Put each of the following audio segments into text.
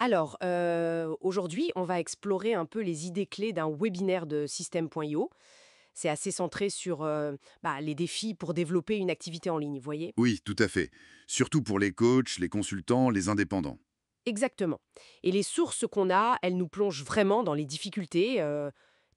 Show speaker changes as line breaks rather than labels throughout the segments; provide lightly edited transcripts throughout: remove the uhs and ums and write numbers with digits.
Alors, aujourd'hui, on va explorer un peu les idées clés d'un webinaire de System.io. C'est assez centré sur les défis pour développer une activité en ligne, vous voyez?
Oui, tout à fait. Surtout pour les coachs, les consultants, les indépendants.
Exactement. Et les sources qu'on a, elles nous plongent vraiment dans les difficultés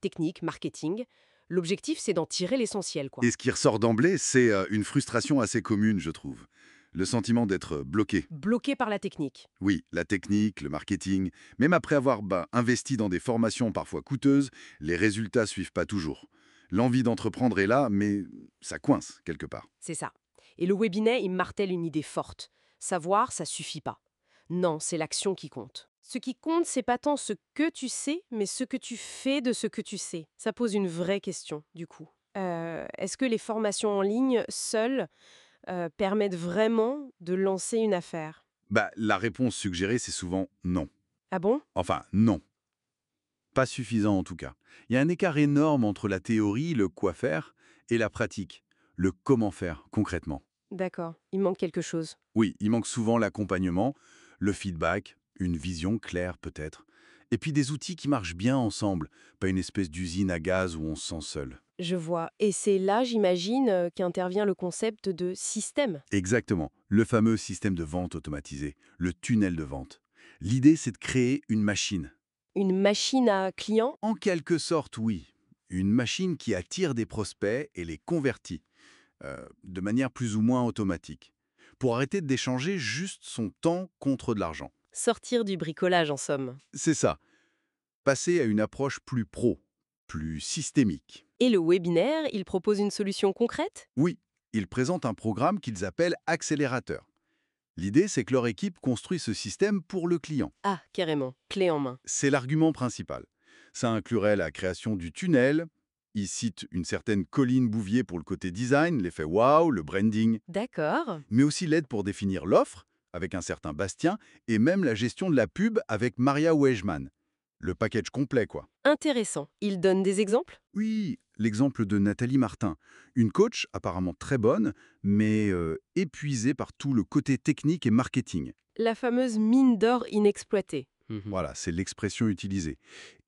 techniques, marketing. L'objectif, c'est d'en tirer l'essentiel, quoi.
Et ce qui ressort d'emblée, c'est une frustration assez commune, je trouve. Le sentiment d'être bloqué.
Bloqué par la technique.
Oui, la technique, le marketing, même après avoir investi dans des formations parfois coûteuses, les résultats suivent pas toujours. L'envie d'entreprendre est là, mais ça coince quelque part.
C'est ça. Et le webinaire, il martèle une idée forte. Savoir, ça suffit pas. Non, c'est l'action qui compte. Ce qui compte, c'est pas tant ce que tu sais, mais ce que tu fais de ce que tu sais. Ça pose une vraie question, du coup. Est-ce que les formations en ligne, seules, permettent vraiment de lancer une affaire?
La réponse suggérée, c'est souvent non.
Ah bon?
Enfin, non. Pas suffisant en tout cas. Il y a un écart énorme entre la théorie, le quoi faire, et la pratique, le comment faire concrètement.
D'accord, il manque quelque chose.
Oui, il manque souvent l'accompagnement, le feedback, une vision claire peut-être, et puis des outils qui marchent bien ensemble, pas une espèce d'usine à gaz où on se sent seul.
Je vois. Et c'est là, j'imagine, qu'intervient le concept de système.
Exactement, le fameux système de vente automatisé, le tunnel de vente. L'idée, c'est de créer une machine.
Une machine à clients?
En quelque sorte, oui. Une machine qui attire des prospects et les convertit, de manière plus ou moins automatique, pour arrêter d'échanger juste son temps contre de l'argent.
Sortir du bricolage, en somme.
C'est ça, passer à une approche plus pro, plus systémique.
Et le webinaire, il propose une solution concrète?
Oui, ils présentent un programme qu'ils appellent accélérateur. L'idée, c'est que leur équipe construit ce système pour le client.
Ah, carrément, clé en main.
C'est l'argument principal. Ça inclurait la création du tunnel. Ils citent une certaine Colline Bouvier pour le côté design, l'effet wow, le branding,
D'accord.
mais aussi l'aide pour définir l'offre, avec un certain Bastien, et même la gestion de la pub avec Maria Wegeman. Le package complet, quoi.
Intéressant. Il donne des exemples?
Oui, l'exemple de Nathalie Martin, une coach apparemment très bonne, mais épuisée par tout le côté technique et marketing.
La fameuse mine d'or inexploitée. Mhm.
Voilà, c'est l'expression utilisée.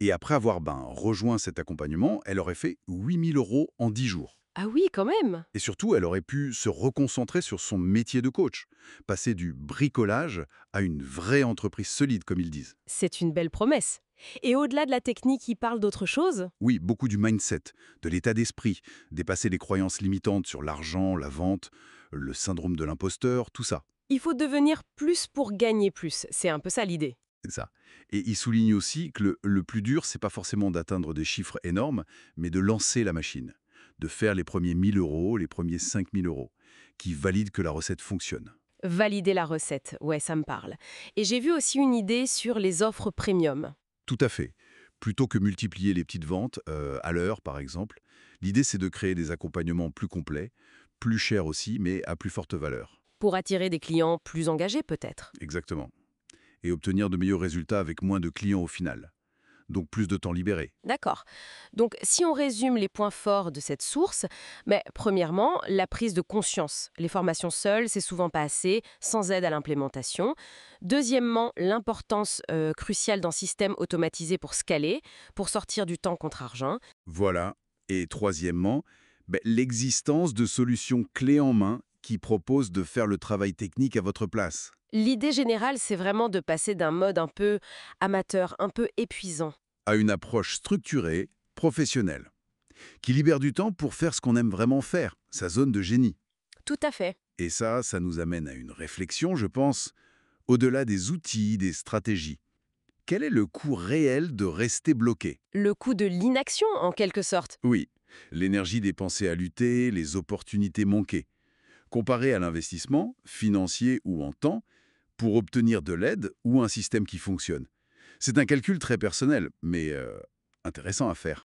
Et après avoir rejoint cet accompagnement, elle aurait fait 8 000 € en 10 jours.
Ah oui, quand même.
Et surtout, elle aurait pu se reconcentrer sur son métier de coach, passer du bricolage à une vraie entreprise solide, comme ils disent.
C'est une belle promesse. Et au-delà de la technique, il parle d'autre chose?
Oui, beaucoup du mindset, de l'état d'esprit, dépasser les croyances limitantes sur l'argent, la vente, le syndrome de l'imposteur, tout ça.
Il faut devenir plus pour gagner plus. C'est un peu ça l'idée.
C'est ça. Et il souligne aussi que le plus dur, c'est pas forcément d'atteindre des chiffres énormes, mais de lancer la machine, de faire les premiers 1 000 €, les premiers 5 000 €, qui valident que la recette fonctionne.
Valider la recette, ouais, ça me parle. Et j'ai vu aussi une idée sur les offres premium.
Tout à fait. Plutôt que multiplier les petites ventes, à l'heure par exemple, l'idée c'est de créer des accompagnements plus complets, plus chers aussi, mais à plus forte valeur.
Pour attirer des clients plus engagés, peut-être.
Exactement. Et obtenir de meilleurs résultats avec moins de clients au final. Donc plus de temps libéré.
D'accord. Donc, si on résume les points forts de cette source, premièrement, la prise de conscience. Les formations seules, c'est souvent pas assez, sans aide à l'implémentation. Deuxièmement, l'importance cruciale d'un système automatisé pour scaler, pour sortir du temps contre argent.
Voilà. Et troisièmement, l'existence de solutions clés en main qui proposent de faire le travail technique à votre place.
L'idée générale, c'est vraiment de passer d'un mode un peu amateur, un peu épuisant.
À une approche structurée, professionnelle, qui libère du temps pour faire ce qu'on aime vraiment faire, sa zone de génie.
Tout à fait.
Et ça nous amène à une réflexion, je pense, au-delà des outils, des stratégies. Quel est le coût réel de rester bloqué?
Le coût de l'inaction, en quelque sorte.
Oui, l'énergie dépensée à lutter, les opportunités manquées. Comparé à l'investissement, financier ou en temps, pour obtenir de l'aide ou un système qui fonctionne. C'est un calcul très personnel, mais intéressant à faire.